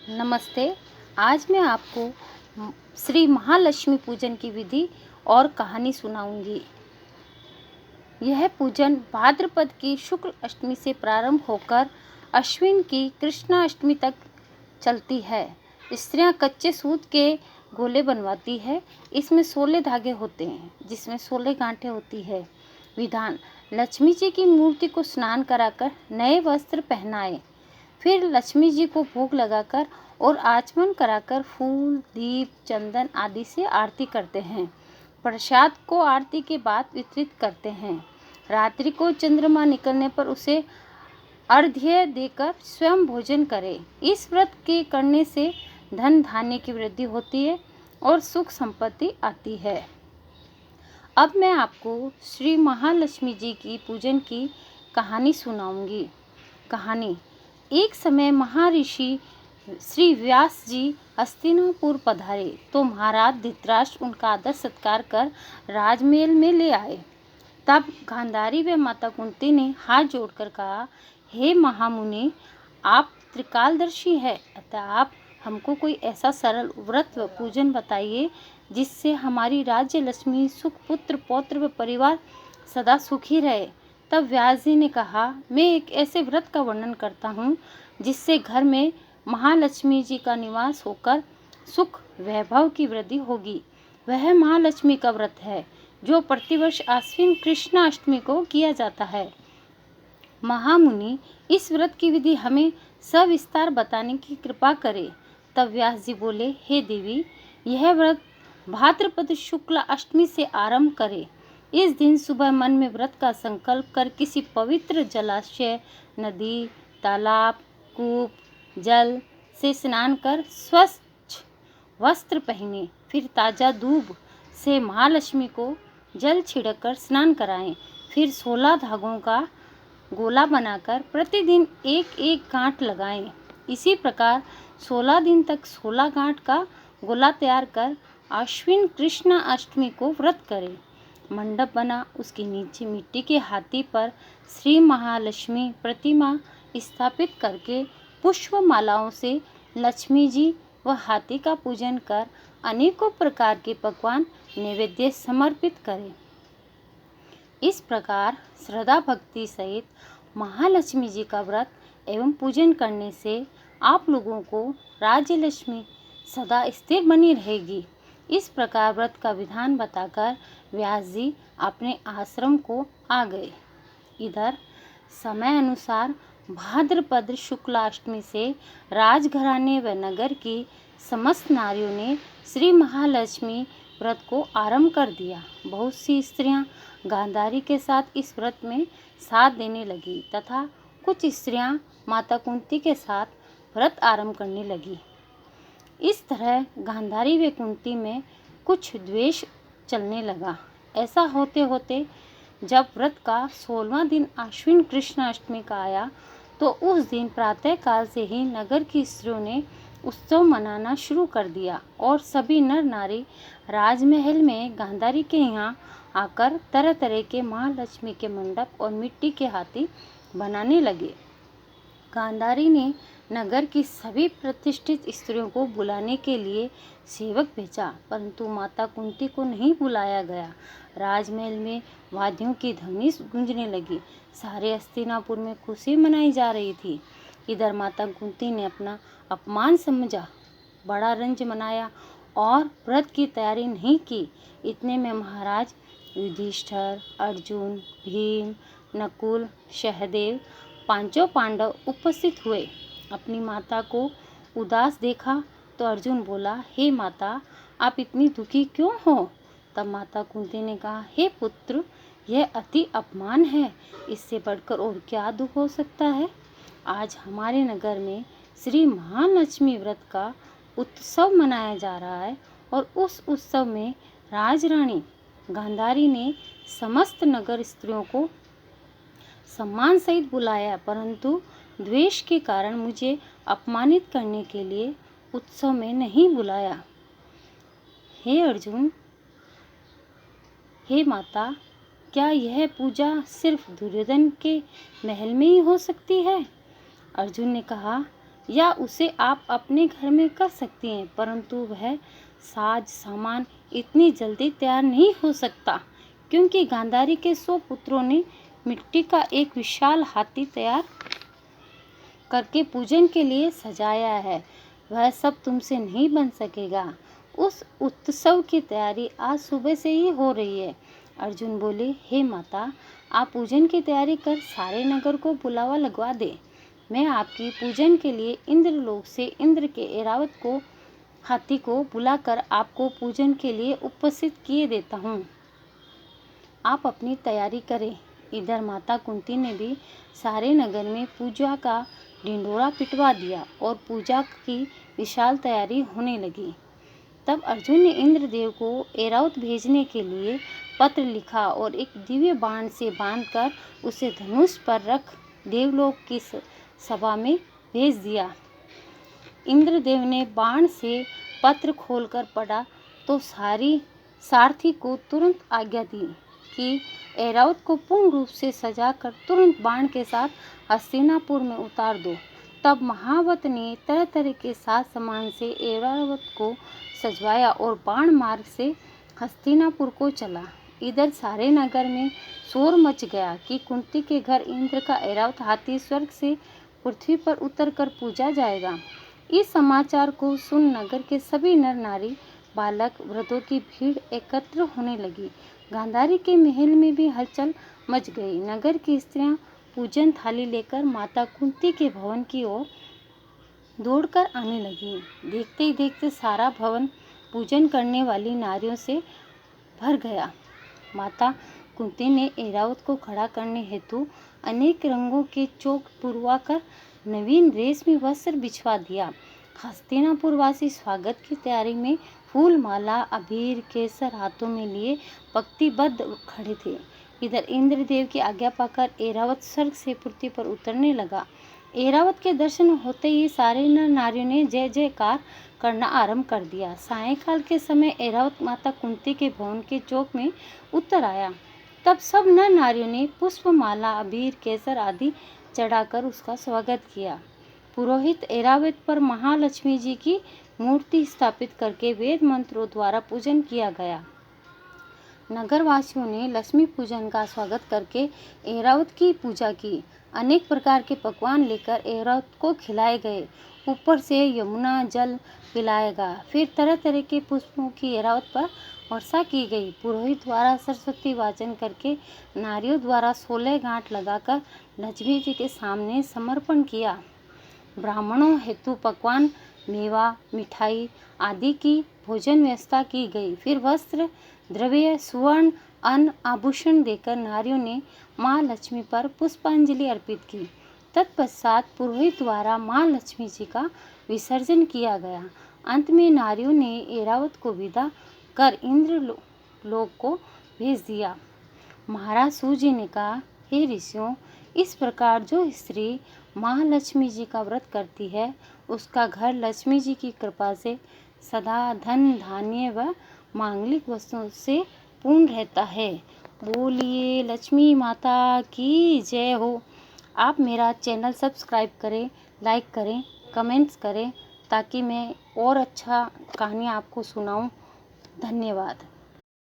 नमस्ते। आज मैं आपको श्री महालक्ष्मी पूजन की विधि और कहानी सुनाऊंगी। यह पूजन भाद्रपद की शुक्ल अष्टमी से प्रारंभ होकर अश्विन की कृष्णा अष्टमी तक चलती है। स्त्रियां कच्चे सूत के गोले बनवाती है। इसमें 16 धागे होते हैं, जिसमें 16 गांठें होती है। विधान: लक्ष्मी जी की मूर्ति को स्नान कराकर नए वस्त्र पहनाए, फिर लक्ष्मी जी को भोग लगाकर और आचमन कराकर फूल, दीप, चंदन आदि से आरती करते हैं। प्रसाद को आरती के बाद वितरित करते हैं। रात्रि को चंद्रमा निकलने पर उसे अर्घ्य देकर स्वयं भोजन करें। इस व्रत के करने से धन धान्य की वृद्धि होती है और सुख संपत्ति आती है। अब मैं आपको श्री महालक्ष्मी जी की पूजन की कहानी सुनाऊंगी। कहानी: एक समय महर्षि श्री व्यास जी हस्तिनापुर पधारे तो महाराज धृतराष्ट्र उनका आदर सत्कार कर राजमहल में ले आए। तब गांधारी व माता कुंती ने हाथ जोड़कर कहा, हे महामुनि, आप त्रिकालदर्शी हैं, अतः आप हमको कोई ऐसा सरल व्रत व पूजन बताइए जिससे हमारी राज्य लक्ष्मी, सुख, पुत्र, पौत्र व परिवार सदा सुखी रहे। तब व्यास जी ने कहा, मैं एक ऐसे व्रत का वर्णन करता हूँ जिससे घर में महालक्ष्मी जी का निवास होकर सुख वैभव की वृद्धि होगी। वह महालक्ष्मी का व्रत है जो प्रतिवर्ष आश्विन कृष्णा अष्टमी को किया जाता है। महामुनि, इस व्रत की विधि हमें सविस्तार बताने की कृपा करें। तब व्यास जी बोले, हे देवी, यह व्रत भाद्रपद शुक्ला अष्टमी से आरंभ करें। इस दिन सुबह मन में व्रत का संकल्प कर किसी पवित्र जलाशय, नदी, तालाब, कूप, जल से स्नान कर स्वच्छ वस्त्र पहने, फिर ताजा दूब से महालक्ष्मी को जल छिड़ककर स्नान कराएं। फिर 16 धागों का गोला बनाकर प्रतिदिन एक एक गांठ लगाएं। इसी प्रकार 16 दिन तक 16 गांठ का गोला तैयार कर आश्विन कृष्णा अष्टमी को व्रत करें। मंडप बना, उसके नीचे मिट्टी के हाथी पर श्री महालक्ष्मी प्रतिमा स्थापित करके पुष्प मालाओं से लक्ष्मी जी व हाथी का पूजन कर अनेकों प्रकार के पकवान नैवेद्य समर्पित करें। इस प्रकार श्रद्धा भक्ति सहित महालक्ष्मी जी का व्रत एवं पूजन करने से आप लोगों को राज्य लक्ष्मी सदा स्थिर बनी रहेगी। इस प्रकार व्रत का विधान बताकर व्यास जी अपने आश्रम को आ गए। इधर समय अनुसार भाद्रपद शुक्ला अष्टमी से राजघराने व नगर की समस्त नारियों ने श्री महालक्ष्मी व्रत को आरंभ कर दिया। बहुत सी स्त्रियां गांधारी के साथ इस व्रत में साथ देने लगी तथा कुछ स्त्रियां माता कुंती के साथ व्रत आरंभ करने लगी। इस तरह गांधारी व कुंती में कुछ द्वेष चलने लगा। ऐसा होते होते जब व्रत का 16वां दिन आश्विन कृष्ण अष्टमी का आया तो उस दिन प्रातः काल से ही नगर की स्त्रियों ने उत्सव मनाना शुरू कर दिया और सभी नर नारी राजमहल में गांधारी के यहाँ आकर तरह तरह के महालक्ष्मी के मंडप और मिट्टी के हाथी बनाने लगे। गांधारी ने नगर की सभी प्रतिष्ठित स्त्रियों को बुलाने के लिए सेवक भेजा, परंतु माता कुंती को नहीं बुलाया गया। राजमहल में वाद्यों की ध्वनि गूंजने लगी। सारे हस्तिनापुर में खुशी मनाई जा रही थी। इधर माता कुंती ने अपना अपमान समझा, बड़ा रंज मनाया और व्रत की तैयारी नहीं की। इतने में महाराज युधिष्ठिर, अर्जुन, भीम, नकुल, सहदेव, पांचों पांडव उपस्थित हुए। अपनी माता को उदास देखा तो अर्जुन बोला, हे माता, आप इतनी दुखी क्यों हो? तब माता कुंती ने कहा, हे पुत्र, यह अति अपमान है, इससे बढ़कर और क्या दुख हो सकता है। आज हमारे नगर में श्री महालक्ष्मी व्रत का उत्सव मनाया जा रहा है और उस उत्सव में राजरानी गांधारी ने समस्त नगर स्त्रियों को सम्मान सहित बुलाया, परंतु द्वेष के कारण मुझे अपमानित करने के लिए उत्सव में नहीं बुलाया। हे अर्जुन, हे माता, क्या यह पूजा सिर्फ दुर्योधन के महल में ही हो सकती है? अर्जुन ने कहा, या उसे आप अपने घर में कर सकती हैं, परंतु वह साज सामान इतनी जल्दी तैयार नहीं हो सकता, क्योंकि गांधारी के 100 पुत्रों ने मिट्टी का एक विशाल हाथी तैयार करके पूजन के लिए सजाया है। वह सब तुमसे नहीं बन सकेगा। उस उत्सव की तैयारी आज सुबह से ही हो रही है। अर्जुन बोले, हे माता, आप पूजन की तैयारी कर सारे नगर को बुलावा लगवा दे। मैं आपकी पूजन के लिए इंद्रलोक से इंद्र के ऐरावत को हाथी को बुलाकर आपको पूजन के लिए उपस्थित किए देता हूँ। आप अपनी तैयारी करें। इधर माता कुंती ने भी सारे नगर में पूजा का ढिंढोरा पिटवा दिया और पूजा की विशाल तैयारी होने लगी। तब अर्जुन ने इंद्रदेव को ऐरावत भेजने के लिए पत्र लिखा और एक दिव्य बाण से बांधकर उसे धनुष पर रख देवलोक की सभा में भेज दिया। इंद्रदेव ने बाण से पत्र खोलकर पढ़ा तो सारथी को तुरंत आज्ञा दी कि ऐरावत को पूर्ण रूप से सजाकर तुरंत बाण के साथ हस्तिनापुर में उतार दो। तब महावत ने तरह तरह के साज सामान से ऐरावत को सजवाया और बाण मार्ग से हस्तिनापुर को चला। इधर सारे नगर में शोर मच गया कि कुंती के घर इंद्र का ऐरावत हाथी स्वर्ग से पृथ्वी पर उतरकर पूजा जाएगा। इस समाचार को सुन नगर के सभी नर नारी बालक वृद्धों की भीड़ एकत्र होने लगी। गांधारी के महल में भी हलचल मच गई। नगर की स्त्रियां पूजन थाली लेकर माता कुंती के भवन की ओर दौड़कर आने लगी। देखते ही देखते सारा भवन पूजन करने वाली नारियों से भर गया। माता कुंती ने ऐरावत को खड़ा करने हेतु अनेक रंगों के चौक पुरवाकर नवीन रेशमी वस्त्र बिछवा दिया। हस्तिनापुर वासी स्वागत की तैयारी में फूल माला अबीर केसर हाथों में लिए पंक्तिबद्ध खड़े थे। इधर इंद्रदेव की आज्ञा पाकर ऐरावत स्वर्ग से पृथ्वी पर उतरने लगा। ऐरावत के दर्शन होते ही सारे नर नारियों ने जय जयकार करना आरंभ कर दिया। सायंकाल के समय ऐरावत माता कुंती के भवन के चौक में उतर आया। तब सब नर नारियों ने पुष्प माला अबीर केसर आदि चढ़ाकर उसका स्वागत किया। पुरोहित ऐरावत पर महालक्ष्मी जी की मूर्ति स्थापित करके वेद मंत्रों द्वारा पूजन किया गया। नगरवासियों ने लक्ष्मी पूजन का स्वागत करके ऐरावत की पूजा की। अनेक प्रकार के पकवान लेकर ऐरावत को खिलाए गए। ऊपर से यमुना जल पिलाया गया। फिर तरह तरह के पुष्पों की ऐरावत पर वर्षा की गई। पुरोहित द्वारा सरस्वती वाचन करके नारियों द्वारा 16 गांठ लगाकर लक्ष्मी जी के सामने समर्पण किया। ब्राह्मणों हेतु पकवान मेवा मिठाई आदि की भोजन व्यवस्था की गई। फिर वस्त्र द्रव्य सुवर्ण अन्न आभूषण देकर नारियों ने माँ लक्ष्मी पर पुष्पांजलि अर्पित की। तत्पश्चात पुरोहित द्वारा माँ लक्ष्मी जी का विसर्जन किया गया। अंत में नारियों ने ऐरावत को विदा कर इंद्र लोक को भेज दिया। महाराज सूर्य ने कहा, हे ऋषियों, इस प्रकार जो स्त्री महालक्ष्मी जी का व्रत करती है उसका घर लक्ष्मी जी की कृपा से सदा धन धान्य व मांगलिक वस्तुओं से पूर्ण रहता है। बोलिए लक्ष्मी माता की जय हो। आप मेरा चैनल सब्सक्राइब करें, लाइक करें, कमेंट्स करें ताकि मैं और अच्छा कहानी आपको सुनाऊं। धन्यवाद।